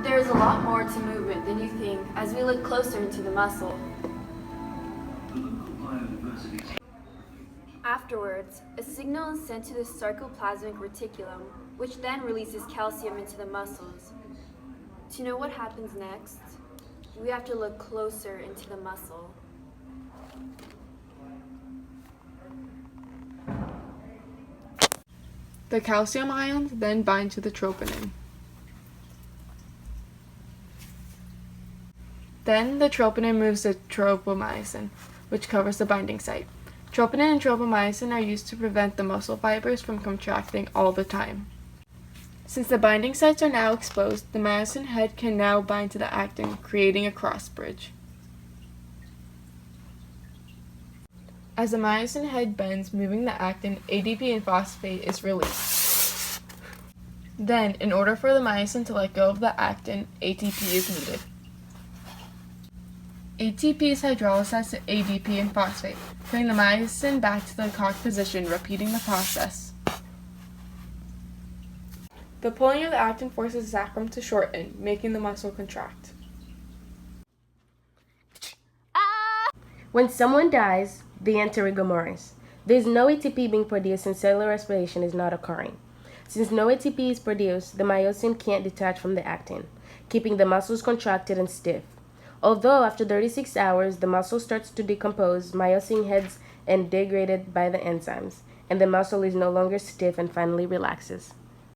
There is a lot more to movement than you think as we look closer into the muscle. Afterwards, a signal is sent to the sarcoplasmic reticulum, which then releases calcium into the muscles. To know what happens next, we have to look closer into the muscle. The calcium ions then bind to the troponin. Then the troponin moves to tropomyosin, which covers the binding site. Troponin and tropomyosin are used to prevent the muscle fibers from contracting all the time. Since the binding sites are now exposed, the myosin head can now bind to the actin, creating a cross bridge. As the myosin head bends, moving the actin, ADP and phosphate is released. Then, in order for the myosin to let go of the actin, ATP is needed. ATP is hydrolyzed to ADP and phosphate, putting the myosin back to the cocked position, repeating the process. The pulling of the actin forces the sacrum to shorten, making the muscle contract. When someone dies, they enter rigor mortis. There is no ATP being produced and cellular respiration is not occurring. Since no ATP is produced, the myosin can't detach from the actin, keeping the muscles contracted and stiff. Although after 36 hours, the muscle starts to decompose, myosin heads and degraded by the enzymes, and the muscle is no longer stiff and finally relaxes.